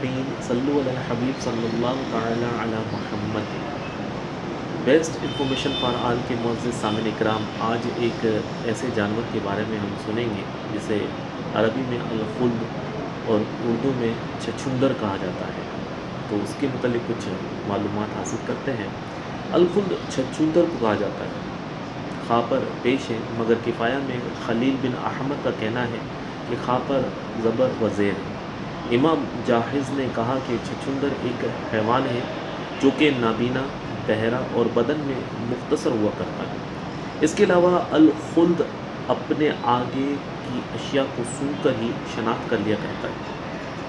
العالمین صلو علی الحبیب صلی اللہ تعالی علی محمد۔ بیسٹ انفارمیشن فار آل کے معزز سامعین اکرام، آج ایک ایسے جانور کے بارے میں ہم سنیں گے جسے عربی میں الخلد اور اردو میں چھچھندر کہا جاتا ہے، تو اس کے متعلق کچھ معلومات حاصل کرتے ہیں۔ الخلد چھچھندر کو کہا جاتا ہے، خاء پر پیش ہے، مگر کفایہ میں خلیل بن احمد کا کہنا ہے کہ خاء پر زبر و زیر ہے۔ امام جاحظ نے کہا کہ چھچھندر ایک حیوان ہے جو کہ نابینا، بہرا اور بدن میں مختصر ہوا کرتا ہے۔ اس کے علاوہ الخلد اپنے آگے کی اشیاء کو سونگھ کر ہی شناخت کر لیا کرتا ہے،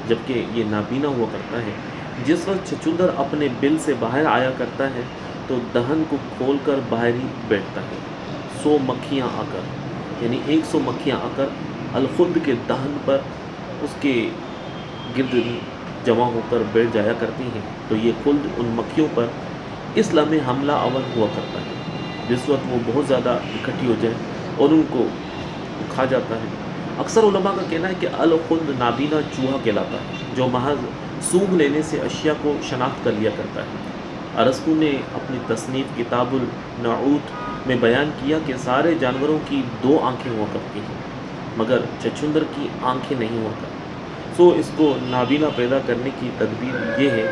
جبکہ یہ نابینا ہوا کرتا ہے۔ جس وقت چھچھندر اپنے بل سے باہر آیا کرتا ہے تو دہن کو کھول کر باہر ہی بیٹھتا ہے۔ 100 مکھیاں آ کر، یعنی 100 مکھیاں آ کر الخلد کے دہن پر اس کے گرد جمع ہو کر بیٹھ جایا کرتی ہیں، تو یہ خلد ان مکھیوں پر اس لمحے حملہ آور ہوا کرتا ہے جس وقت وہ بہت زیادہ اکٹھی ہو جائے اور ان کو کھا جاتا ہے۔ اکثر علماء کا کہنا ہے کہ الخلد نابینا چوہا کہلاتا ہے جو محض سونگھ لینے سے اشیاء کو شناخت کر لیا کرتا ہے۔ ارسطو نے اپنی تصنیف کتاب النعوت میں بیان کیا کہ سارے جانوروں کی 2 آنکھیں ہوا کرتی ہیں مگر چھچھندر کی آنکھیں نہیں ہوا کرتی۔ سو اس کو نابینا پیدا کرنے کی تدبیر یہ ہے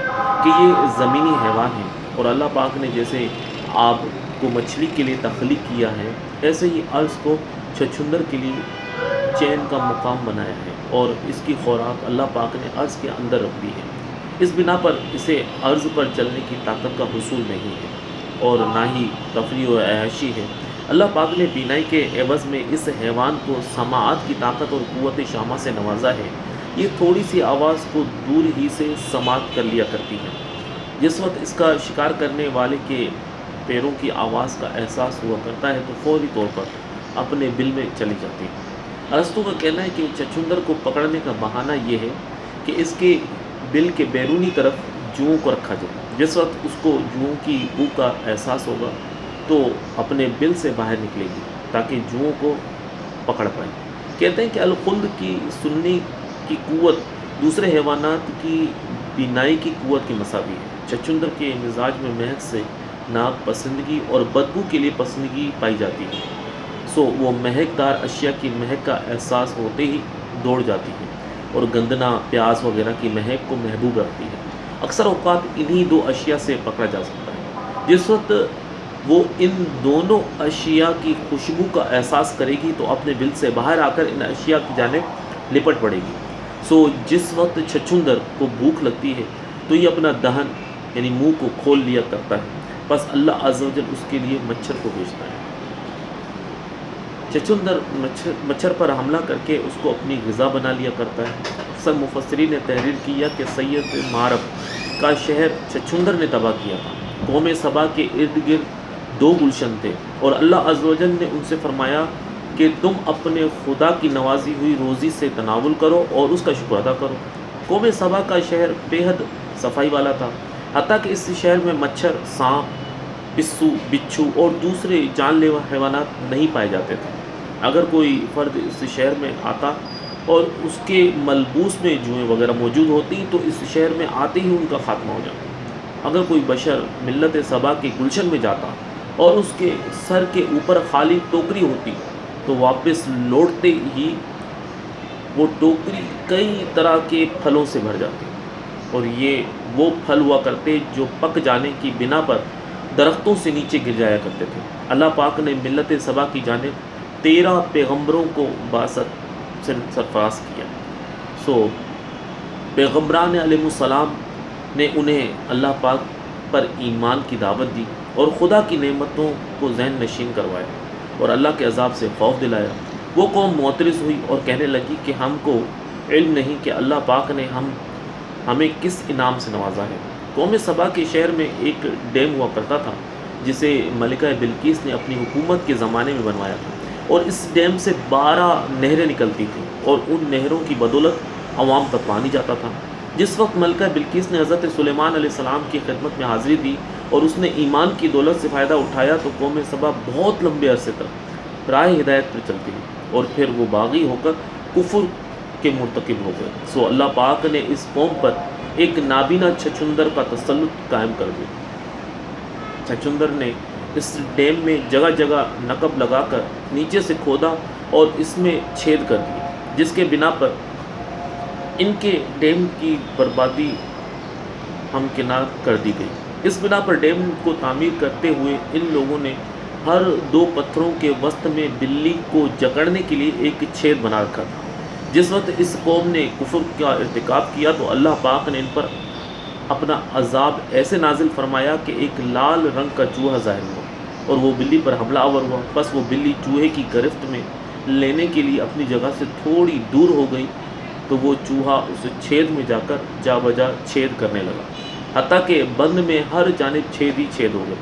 کہ یہ زمینی حیوان ہے، اور اللہ پاک نے جیسے آب کو مچھلی کے لیے تخلیق کیا ہے، ایسے ہی عرض کو چھچھندر کے لیے چین کا مقام بنایا ہے، اور اس کی خوراک اللہ پاک نے عرض کے اندر رکھ دی ہے۔ اس بنا پر اسے عرض پر چلنے کی طاقت کا حصول نہیں ہے اور نہ ہی تفریح و عیاشی ہے۔ اللہ پاک نے بینائی کے عوض میں اس حیوان کو سماعت کی طاقت اور قوت شامہ سے نوازا ہے۔ یہ تھوڑی سی آواز کو دور ہی سے سماعت کر لیا کرتی ہے۔ جس وقت اس کا شکار کرنے والے کے پیروں کی آواز کا احساس ہوا کرتا ہے تو فوری طور پر اپنے بل میں چلی جاتی ہے۔ ارسطو کا کہنا ہے کہ چھچھندر کو پکڑنے کا بہانہ یہ ہے کہ اس کے بل کے بیرونی طرف جوؤں کو رکھا جائے۔ جس وقت اس کو جوؤں کی بو کا احساس ہوگا تو اپنے بل سے باہر نکلے گی تاکہ جوؤں کو پکڑ پائے۔ کہتے ہیں کہ الخلد کی سننے کی قوت دوسرے حیوانات کی بینائی کی قوت کی مساوی ہے۔ چھچھندر کے مزاج میں مہک سے ناک پسندگی اور بدبو کے لیے پسندگی پائی جاتی ہے، سو وہ مہک دار اشیاء کی مہک کا احساس ہوتے ہی دوڑ جاتی ہے اور گندنا، پیاز وغیرہ کی مہک کو محبوب رکھتی ہے۔ اکثر اوقات انہی 2 اشیاء سے پکڑا جا سکتا ہے۔ جس وقت وہ ان دونوں اشیاء کی خوشبو کا احساس کرے گی تو اپنے بل سے باہر آ کر ان اشیاء کی جانب لپٹ پڑے گی۔ سو جس وقت چھچھندر کو بھوک لگتی ہے تو یہ اپنا دہن یعنی منہ کو کھول لیا کرتا ہے، بس اللہ عز و جل اس کے لیے مچھر کو بھیجتا ہے۔ چھچھندر مچھر پر حملہ کر کے اس کو اپنی غذا بنا لیا کرتا ہے۔ اکثر مفسرین نے تحریر کیا کہ سید معرب کا شہر چھچھندر نے تباہ کیا تھا۔ قوم سبا کے ارد گرد 2 گلشن تھے اور اللہ عز و جل نے ان سے فرمایا کہ تم اپنے خدا کی نوازی ہوئی روزی سے تناول کرو اور اس کا شکر ادا کرو۔ قوم سبا کا شہر بے حد صفائی والا تھا، حتیٰ کہ اس شہر میں مچھر، سانپ، پسو، بچھو اور دوسرے جان لیوا حیوانات نہیں پائے جاتے تھے۔ اگر کوئی فرد اس شہر میں آتا اور اس کے ملبوس میں جوئیں وغیرہ موجود ہوتی تو اس شہر میں آتے ہی ان کا خاتمہ ہو جاتا۔ اگر کوئی بشر ملت سبا کے گلشن میں جاتا اور اس کے سر کے اوپر خالی ٹوکری ہوتی تو واپس لوٹتے ہی وہ ٹوکری کئی طرح کے پھلوں سے بھر جاتی، اور یہ وہ پھل ہوا کرتے جو پک جانے کی بنا پر درختوں سے نیچے گر جایا کرتے تھے۔ اللہ پاک نے ملت سبا کی جانب 13 پیغمبروں کو بعثت سے سرفراز کیا۔ سو پیغمبران علیہ السلام نے انہیں اللہ پاک پر ایمان کی دعوت دی اور خدا کی نعمتوں کو ذہن نشین کروایا اور اللہ کے عذاب سے خوف دلایا۔ وہ قوم معترض ہوئی اور کہنے لگی کہ ہم کو علم نہیں کہ اللہ پاک نے ہمیں کس انعام سے نوازا ہے۔ قوم سبا کے شہر میں ایک ڈیم ہوا کرتا تھا جسے ملکہ بلقیس نے اپنی حکومت کے زمانے میں بنوایا تھا، اور اس ڈیم سے 12 نہریں نکلتی تھیں اور ان نہروں کی بدولت عوام تک پانی جاتا تھا۔ جس وقت ملکہ بلقیس نے حضرت سلیمان علیہ السلام کی خدمت میں حاضری دی اور اس نے ایمان کی دولت سے فائدہ اٹھایا تو قوم سبا بہت لمبے عرصے تک راہ ہدایت پر چلتی رہی اور پھر وہ باغی ہو کر کفر کے مرتکب ہو گئے۔ سو اللہ پاک نے اس قوم پر ایک نابینا چھچندر کا تسلط قائم کر دیا۔ چھچندر نے اس ڈیم میں جگہ جگہ نقب لگا کر نیچے سے کھودا اور اس میں چھید کر دیے، جس کے بنا پر ان کے ڈیم کی بربادی ہمکنار کر دی گئی۔ اس بنا پر ڈیم کو تعمیر کرتے ہوئے ان لوگوں نے ہر دو پتھروں کے وسط میں بلی کو جکڑنے کے لیے ایک چھید بنا رکھا تھا۔ جس وقت اس قوم نے کفر کا ارتکاب کیا تو اللہ پاک نے ان پر اپنا عذاب ایسے نازل فرمایا کہ ایک لال رنگ کا چوہا ظاہر ہوا اور وہ بلی پر حملہ آور ہوا۔ بس وہ بلی چوہے کی گرفت میں لینے کے لیے اپنی جگہ سے تھوڑی دور ہو گئی تو وہ چوہا اس چھید میں جا کر جا بجا چھید کرنے لگا، حتیٰ کہ بند میں ہر جانب چھید ہی چھید ہو گئے۔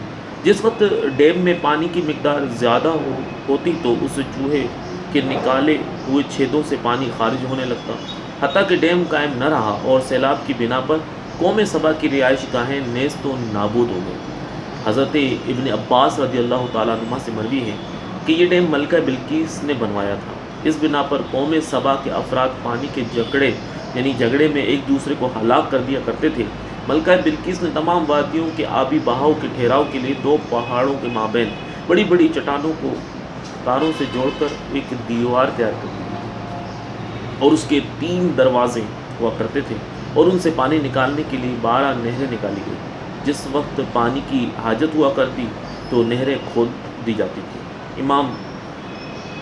جس وقت ڈیم میں پانی کی مقدار زیادہ ہوتی تو اس چوہے کے نکالے ہوئے چھیدوں سے پانی خارج ہونے لگتا، حتیٰ کہ ڈیم قائم نہ رہا اور سیلاب کی بنا پر قوم سبا کی رہائش گاہیں نیست و نابود ہو گئی۔ حضرت ابن عباس رضی اللہ تعالیٰ عنہ سے مروی ہے کہ یہ ڈیم ملکہ بلقیس نے بنوایا تھا۔ اس بنا پر قوم سبا کے افراد پانی کے جھگڑے میں ایک دوسرے کو ہلاک کر دیا کرتے تھے۔ ملکہ بلقیس نے تمام وادیوں کے آبی بہاؤ کے ٹھہراؤ کے لیے دو پہاڑوں کے مابین بڑی بڑی چٹانوں کو تاروں سے جوڑ کر ایک دیوار تیار کر دی اور اس کے 3 دروازے ہوا کرتے تھے اور ان سے پانی نکالنے کے لیے 12 نہریں نکالی گئی۔ جس وقت پانی کی حاجت ہوا کرتی تو نہریں کھود دی جاتی تھی۔ امام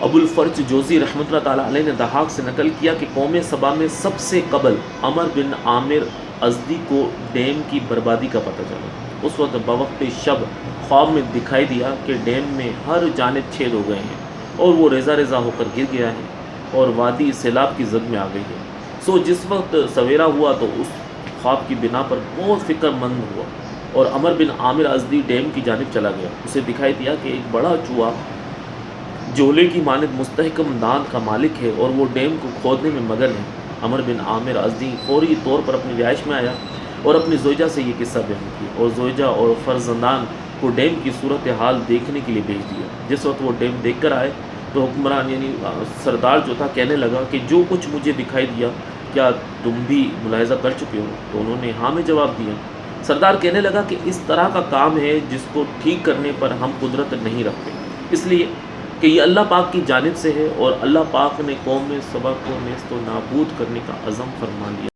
ابو الفرج جوزی رحمۃ اللہ تعالیٰ علیہ نے ضحاک سے نقل کیا کہ قوم سبا میں سب سے قبل عمر بن عامر ازدی کو ڈیم کی بربادی کا پتہ چلا۔ اس وقت بوقت شب خواب میں دکھائی دیا کہ ڈیم میں ہر جانب چھید ہو گئے ہیں اور وہ ریزہ ریزہ ہو کر گر گیا ہے اور وادی سیلاب کی زد میں آ گئی ہے۔ جس وقت سویرا ہوا تو اس خواب کی بنا پر بہت فکر مند ہوا اور عمر بن عامر ازدی ڈیم کی جانب چلا گیا۔ اسے دکھائی دیا کہ ایک بڑا چوہا جولے کی مانند مستحکم دانت کا مالک ہے اور وہ ڈیم کو کھودنے میں مگن ہے۔ عمر بن عامر ازدی فوری طور پر اپنی رہائش میں آیا اور اپنی زوجہ سے یہ قصہ بیان کیا اور زوجہ اور فرزندان کو ڈیم کی صورتحال دیکھنے کے لیے بھیج دیا۔ جس وقت وہ ڈیم دیکھ کر آئے تو حکمران سردار جو تھا کہنے لگا کہ جو کچھ مجھے دکھائی دیا کیا تم بھی ملاحظہ کر چکے ہو؟ تو انہوں نے ہاں میں جواب دیا۔ سردار کہنے لگا کہ اس طرح کا کام ہے جس کو ٹھیک کرنے پر ہم قدرت نہیں رکھتے، اس لیے کہ یہ اللہ پاک کی جانب سے ہے اور اللہ پاک نے قوم سبا کو نیست و نابود کرنے کا عزم فرما لیا۔